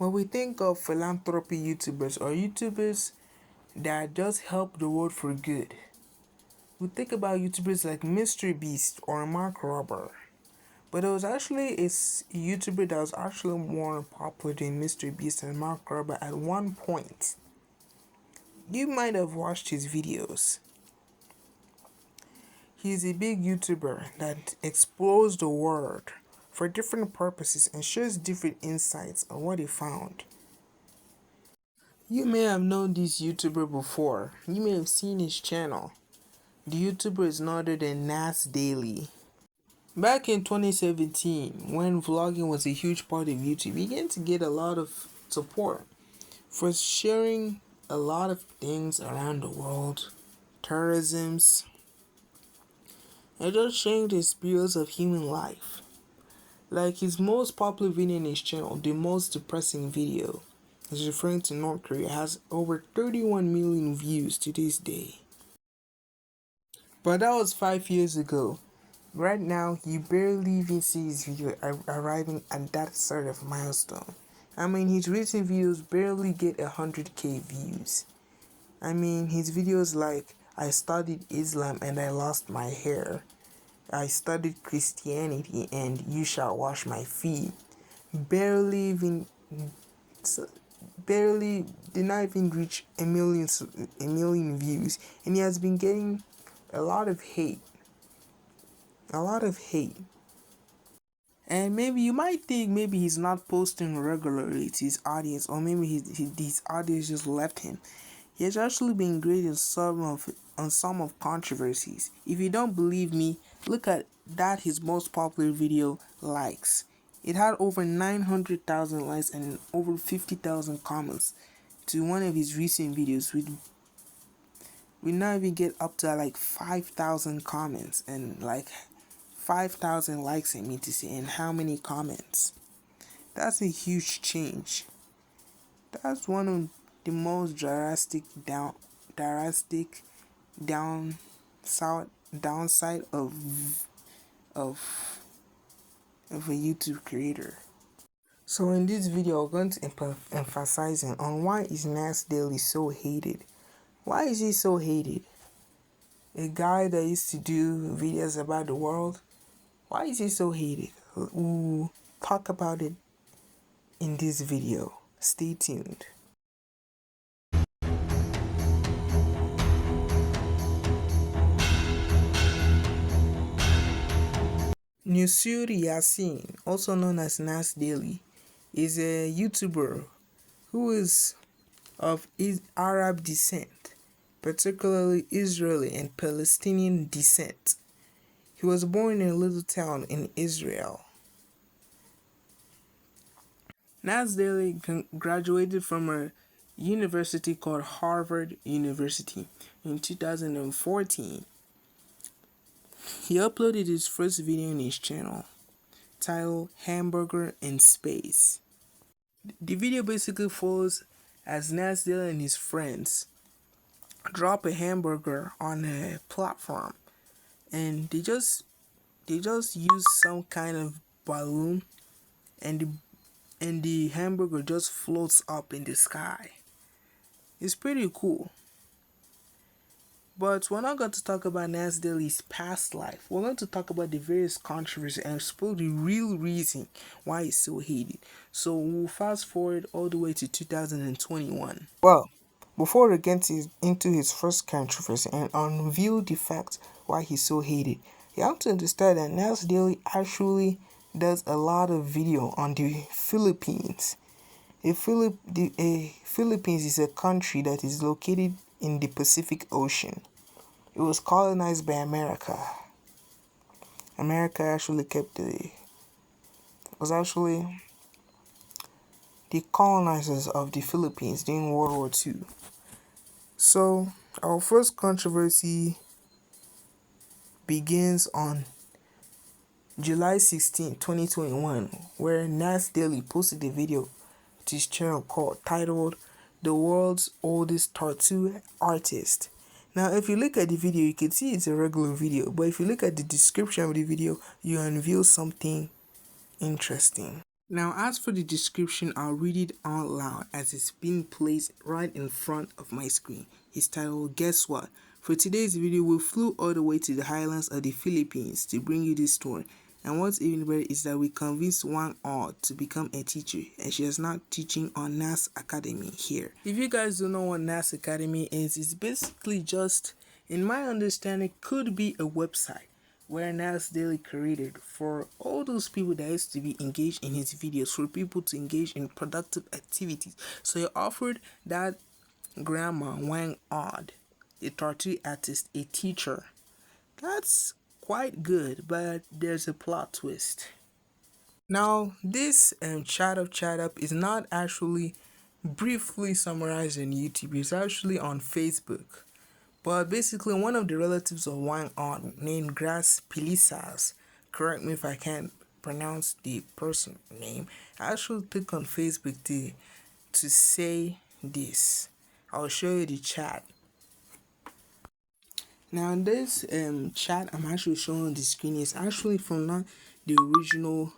When we think of philanthropy YouTubers or YouTubers that just help the world for good, we think about YouTubers like Mr. Beast or Mark Robber. But there was actually a YouTuber that was actually more popular than Mr. Beast and Mark Robber at one point. You might have watched his videos. He's a big YouTuber that explores the world for different purposes and shares different insights on what he found. You may have known this YouTuber before. You may have seen his channel. The YouTuber is none other than Nas Daily. Back in 2017, when vlogging was a huge part of YouTube, he began to get a lot of support for sharing a lot of things around the world, terrorisms, and just sharing the experience of human life. Like his most popular video in his channel, the most depressing video, is referring to North Korea, has over 31 million views to this day. But that was 5 years ago. Right now, you barely even see his video arriving at that sort of milestone. I mean, his recent videos barely get 100k views. I mean, his videos like, I studied Islam and I lost my hair. I studied Christianity and you shall wash my feet. Barely even, barely did not even reach a million views. And he has been getting a lot of hate. A lot of hate. And maybe you might think maybe he's not posting regularly to his audience, or maybe his audience just left him. He has actually been great in some of controversies. If you don't believe me, look at that his most popular video likes. It had over 900,000 likes and over 50,000 comments to one of his recent videos. We now even get up to like 5,000 comments and like 5,000 likes, I mean to say, and how many comments. That's a huge change. That's one of the most drastic downside of a YouTube creator. So in this video, I'm going to emphasize on why is Nas Daily so hated. Why is he so hated? A guy that used to do videos about the world. Why is he so hated? We'll talk about it in this video. Stay tuned. Nusuri Yassin, also known as Nas Daily, is a YouTuber who is of Arab descent, particularly Israeli and Palestinian descent. He was born in a little town in Israel. Nas Daily graduated from a university called Harvard University in 2014. He uploaded his first video on his channel, titled Hamburger in Space. The video basically follows as Nas Daily and his friends drop a hamburger on a platform, and they just use some kind of balloon, and the hamburger just floats up in the sky. It's pretty cool. But we're not going to talk about Nas Daily's past life. We're going to talk about the various controversies and explore the real reason why he's so hated. So we'll fast forward all the way to 2021. Well, before we get into his first controversy and unveil the fact why he's so hated, you have to understand that Nas Daily actually does a lot of video on the Philippines. Philippines is a country that is located in the Pacific Ocean. It was colonized by America. America actually was actually the colonizers of the Philippines during World War II. So our first controversy begins on July 16, 2021, where Nas Daily posted a video to his channel titled The World's Oldest Tattoo Artist. Now, if you look at the video, you can see it's a regular video, but if you look at the description of the video, you unveil something interesting. Now, as for the description, I'll read it out loud as it's being placed right in front of my screen. It's titled, Guess What? For today's video, we flew all the way to the highlands of the Philippines to bring you this story. And what's even better is that we convinced Wang Au to become a teacher, and she is now teaching on Nas Academy here. If you guys don't know what Nas Academy is, it's basically just, in my understanding, could be a website where Nas Daily created for all those people that used to be engaged in his videos, for people to engage in productive activities. So he offered that grandma Wang Odd, a tattoo artist, a teacher. That's quite good, but there's a plot twist. Now, this chat up is not actually briefly summarized on YouTube, it's actually on Facebook. But basically, one of the relatives of Wang On, named Grass Pilisas, correct me if I can't pronounce the person name, actually took on Facebook to say this. I'll show you the chat. Now, this chat I'm actually showing on the screen is actually from not the original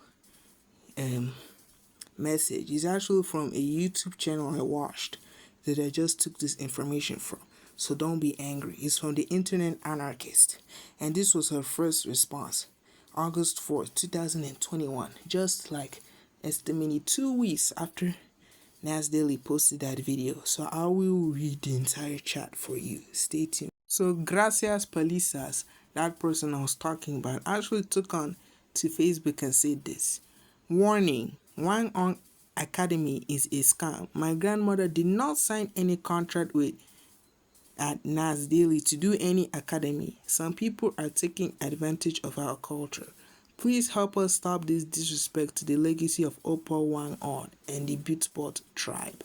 message. It's actually from a YouTube channel I watched that I just took this information from. So don't be angry. It's from the Internet Anarchist. And this was her first response. August 4th, 2021. Just like estimated 2 weeks after Nas Daily posted that video. So I will read the entire chat for you. Stay tuned. So Gracias Palisas, that person I was talking about, actually took on to Facebook and said this. Warning, Wang On Academy is a scam. My grandmother did not sign any contract with at Nas Daily to do any academy. Some people are taking advantage of our culture. Please help us stop this disrespect to the legacy of Opa Wang On and the Beatsport tribe.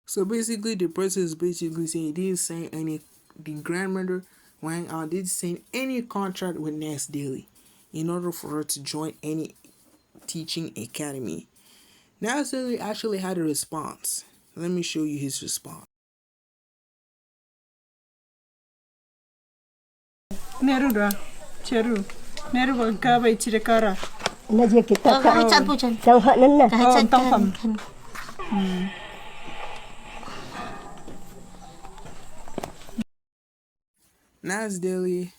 So basically, the person is basically saying he didn't sign any, the grandmother Wang On didn't sign any contract with Nas Daily in order for her to join any teaching academy. Nas Daily actually had a response. Let me show you his response. Neruda, Cheru, Neru Gaba Chidakara. Nadia kita tahu hak nana. Oh, Tongfam. Nas Daily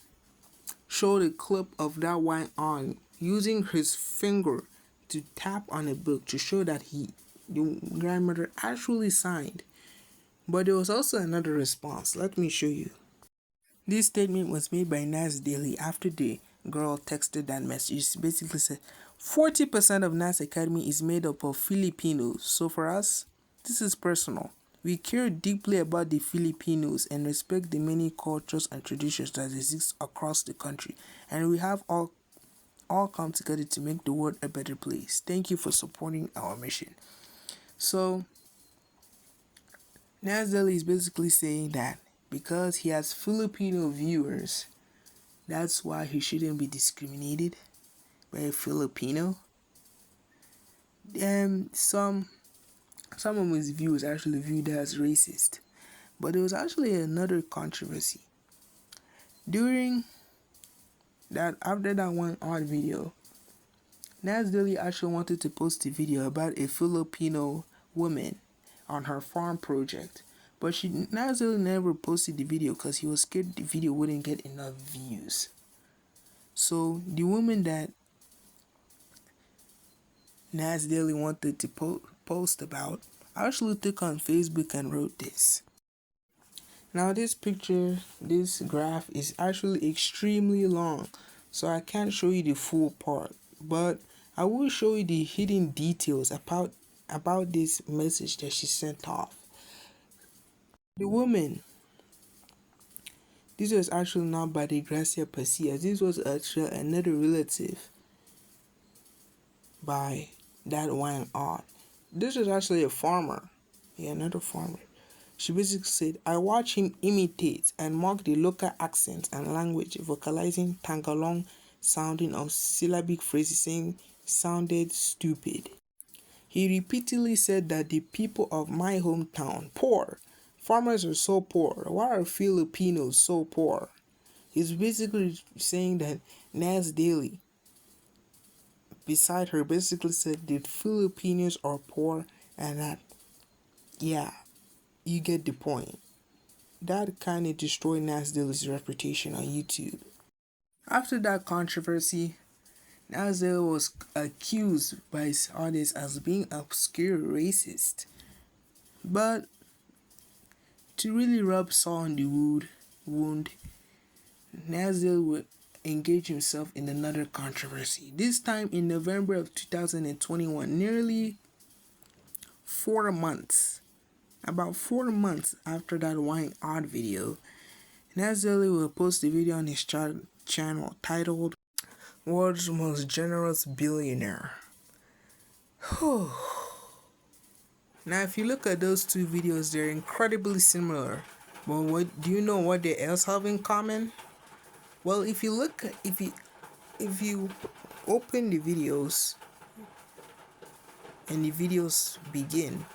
showed a clip of that Wang On using his finger to tap on a book to show that the grandmother actually signed. But there was also another response. Let me show you. This statement was made by Nas Daily after the girl texted that message. She basically said 40% of Nas Academy is made up of Filipinos. So for us, this is personal. We care deeply about the Filipinos and respect the many cultures and traditions that exist across the country. And we have all come together to make the world a better place. Thank you for supporting our mission. So Nas Daily is basically saying that because he has Filipino viewers, that's why he shouldn't be discriminated by a Filipino. Some of his views actually viewed as racist. But there was actually another controversy. After that one odd video, Nas Daily actually wanted to post a video about a Filipino woman on her farm project. But Nas Daily never posted the video because he was scared the video wouldn't get enough views. So the woman that Nas Daily wanted to post about actually took on Facebook and wrote this. Now this graph is actually extremely long, so I can't show you the full part, but I will show you the hidden details about this message that she sent off. The woman, this was actually not by the Gracia Pacias, this was actually another relative by that Wang Odd. This was actually a farmer, another farmer. She basically said, I watch him imitate and mock the local accents and language, vocalizing Tagalog sounding of syllabic phrases, saying sounded stupid. He repeatedly said that the people of my hometown poor. Farmers are so poor. Why are Filipinos so poor? He's basically saying that Nas Daily beside her basically said the Filipinos are poor and that, yeah, you get the point. That kind of destroyed Nas Daily's reputation on YouTube. After that controversy, Nas Daily was accused by his audience as being obscure racist. But to really rub salt on the wound, Nas Daily would engage himself in another controversy. This time in November of 2021, nearly 4 months, about 4 months after that Wine Odd video, Nas Daily will post a video on his channel titled World's Most Generous Billionaire. Now if you look at those two videos, they're incredibly similar. But what do you know what they else have in common? Well, if you open the videos and the videos begin,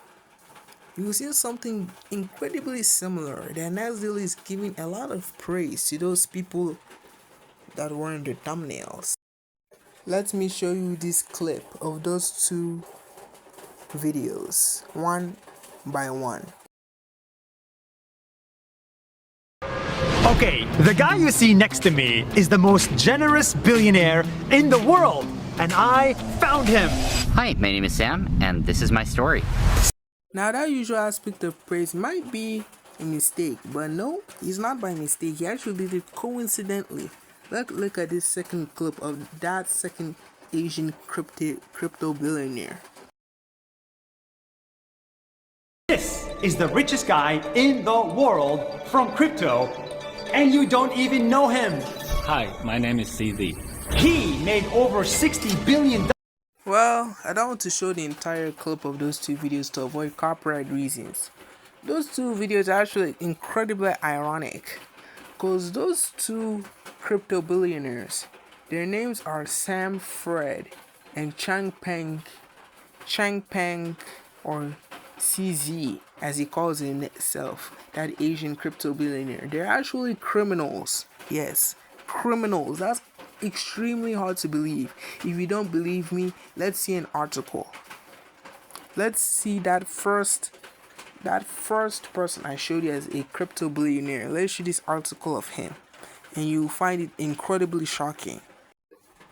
you will see something incredibly similar. That Nas Daily is giving a lot of praise to those people that were in the thumbnails. Let me show you this clip of those two videos, one by one. Okay, the guy you see next to me is the most generous billionaire in the world, and I found him. Hi, my name is Sam, and this is my story. Now that usual aspect of praise might be a mistake, but no, it's not by mistake. He actually did it coincidentally. Let's look at this second clip of that second Asian crypto billionaire. This is the richest guy in the world from crypto, and you don't even know him. Hi, my name is CZ. He made over $60 billion. Well, I don't want to show the entire clip of those two videos to avoid copyright reasons. Those two videos are actually incredibly ironic, because those two crypto billionaires, their names are Sam Fred and Changpeng or CZ, as he calls it himself, that Asian crypto billionaire. They're actually criminals. Yes, criminals. That's extremely hard to believe. If you don't believe me, let's see an article. Let's see that first person I showed you as a crypto billionaire. Let's see this article of him, and you'll find it incredibly shocking.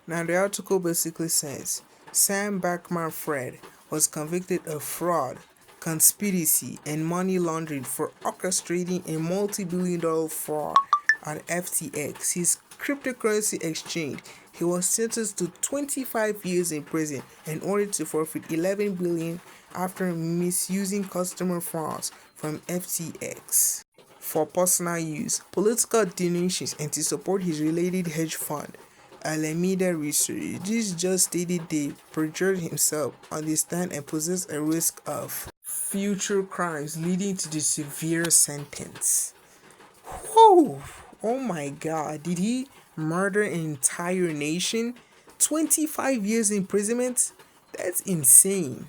Now the article basically says Sam Bankman-Fried was convicted of fraud, conspiracy, and money laundering for orchestrating a multi-billion-dollar fraud on FTX, his cryptocurrency exchange. He was sentenced to 25 years in prison and ordered to forfeit $11 billion after misusing customer funds from FTX for personal use, political donations, and to support his related hedge fund, Alameda Research. This just stated they perjured himself on the stand and possessed a risk of future crimes leading to the severe sentence. Whoa! Oh my god, did he murder an entire nation? 25 years imprisonment? That's insane.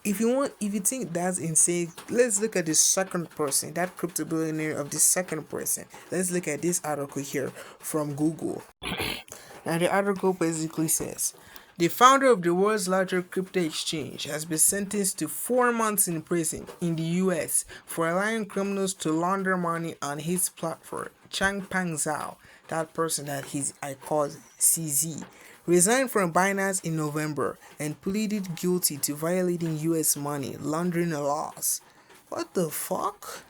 If you think that's insane, let's look at the second person, that crypto billionaire of the second person. Let's look at this article here from Google. Now the article basically says, the founder of the world's largest crypto exchange has been sentenced to 4 months in prison in the US for allowing criminals to launder money on his platform. Changpeng Zhao, that person that I called CZ, resigned from Binance in November and pleaded guilty to violating US money laundering laws. What the fuck?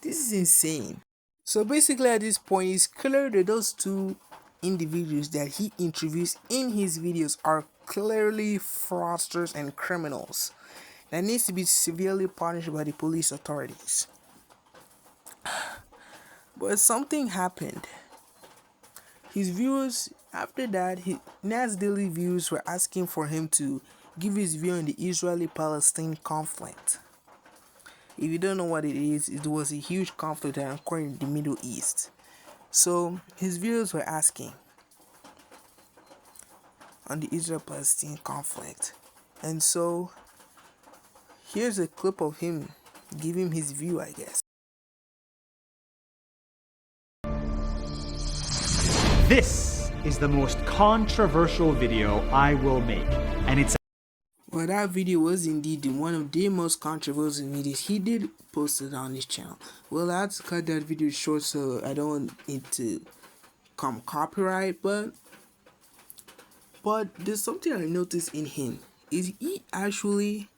This is insane. So basically at this point, it's clear that those two individuals that he introduced in his videos are clearly fraudsters and criminals that needs to be severely punished by the police authorities. But something happened. His viewers, after that, Nas Daily viewers were asking for him to give his view on the Israeli-Palestine conflict. If you don't know what it is, it was a huge conflict that occurred in the Middle East. So his viewers were asking on the Israel-Palestine conflict. And so here's a clip of him giving his view, I guess. This is the most controversial video I will make, and it's Well, that video was indeed one of the most controversial videos. He did post it on his channel. Well, I had to cut that video short so I don't want it to come copyright, but there's something I noticed in him. Is he actually,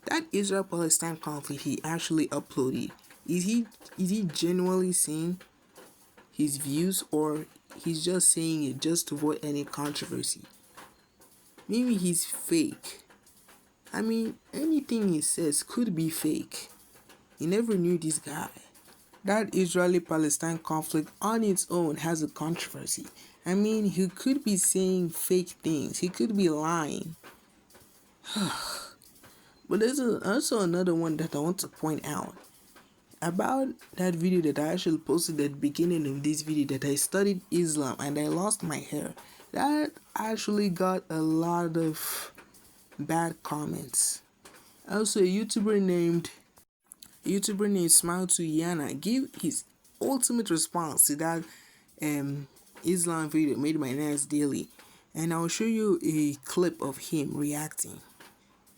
that Israel-Palestine conflict he actually uploaded, is he genuinely saying his views, or he's just saying it just to avoid any controversy? Maybe he's fake. I mean, anything he says could be fake. You never knew this guy. That Israeli-Palestine conflict on its own has a controversy. I mean, he could be saying fake things. He could be lying. But there's also another one that I want to point out. About that video that I actually posted at the beginning of this video, that I studied Islam and I lost my hair. That actually got a lot of bad comments. Also, a YouTuber named Smile to Yana gave his ultimate response to that Islam video made by Nas Daily, and I'll show you a clip of him reacting.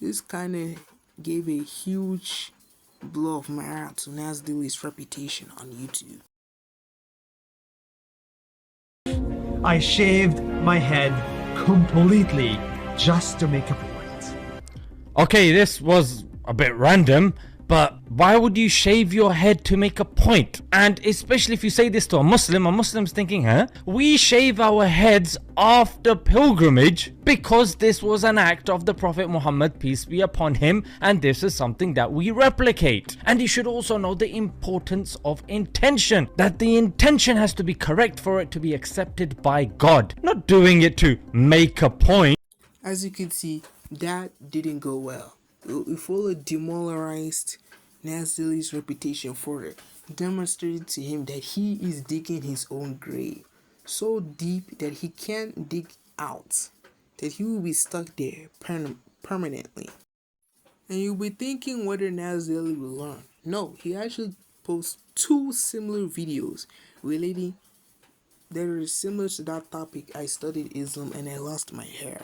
This kind of gave a huge blow of morale to Nas Daily's reputation on YouTube. I shaved my head completely just to make a point. Okay, this was a bit random, but why would you shave your head to make a point? And especially if you say this to a Muslim's thinking, huh? We shave our heads after pilgrimage because this was an act of the Prophet Muhammad, peace be upon him, and this is something that we replicate. And you should also know the importance of intention, that the intention has to be correct for it to be accepted by God, not doing it to make a point. As you can see, that didn't go well. It fully demoralized Nas Daily's reputation for it, demonstrated to him that he is digging his own grave so deep that he can't dig out, that he will be stuck there permanently. And you'll be thinking whether Nas Daily will learn. No, he actually posts two similar videos relating that are similar to that topic. I studied Islam and I lost my hair.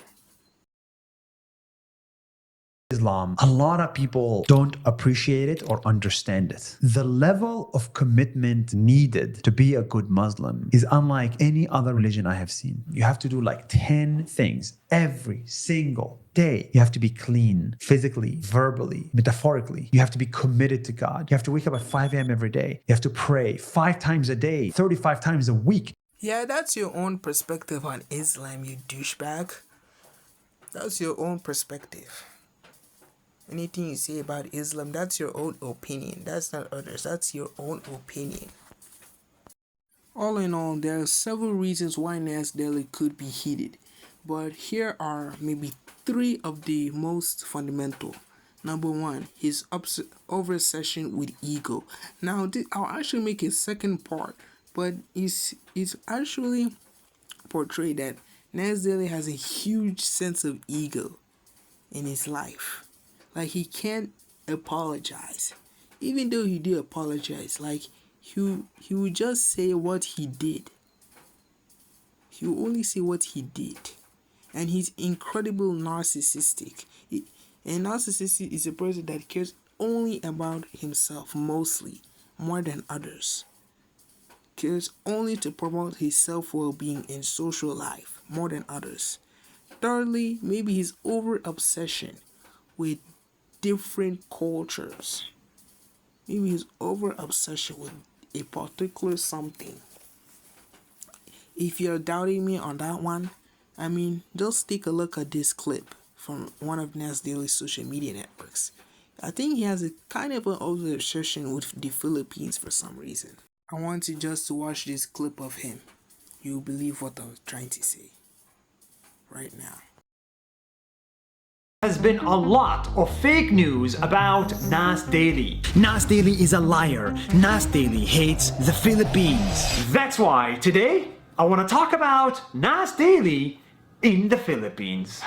Islam, a lot of people don't appreciate it or understand it. The level of commitment needed to be a good Muslim is unlike any other religion I have seen. You have to do like 10 things every single day. You have to be clean, physically, verbally, metaphorically. You have to be committed to God. You have to wake up at 5 a.m. every day. You have to pray 5 times a day, 35 times a week. Yeah, that's your own perspective on Islam, you douchebag. That's your own perspective. Anything you say about Islam, that's your own opinion. That's not others. That's your own opinion. All in all, there are several reasons why Nas Daily could be heated. But here are maybe 3 of the most fundamental. Number 1, his obsession with ego. Now, I'll actually make a second part, but it's actually portrayed that Nas Daily has a huge sense of ego in his life. Like, he can't apologize. Even though he did apologize, like, he would just say what he did. He will only say what he did. And he's incredibly narcissistic. And narcissistic is a person that cares only about himself, mostly, more than others. Cares only to promote his self-well-being in social life, more than others. Thirdly, maybe his over-obsession with different cultures. Maybe his over-obsession with a particular something. If you're doubting me on that one, I mean, just take a look at this clip from one of Nas Daily's social media networks. I think he has a kind of an over-obsession with the Philippines for some reason. I want you just to watch this clip of him. You'll believe what I'm trying to say right now. Has been a lot of fake news about Nas Daily. Nas Daily is a liar. Nas Daily hates the Philippines. That's why today I want to talk about Nas Daily in the Philippines.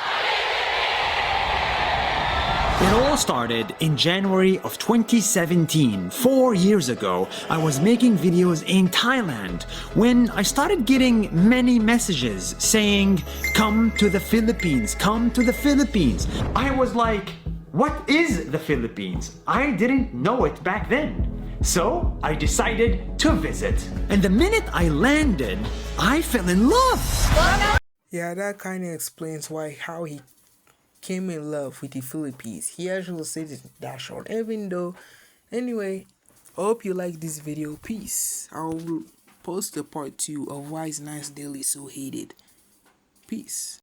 It all started in January of 2017. 4 years ago, I was making videos in Thailand when I started getting many messages saying, "Come to the Philippines, come to the Philippines." I was like, what is the Philippines? I didn't know it back then. So I decided to visit. And the minute I landed, I fell in love. Yeah, that kind of explains how he came in love with the Philippines. He actually said it that short, even though. Anyway, I hope you like this video. Peace. I'll post a part 2 of why is Nas Daily so hated. Peace.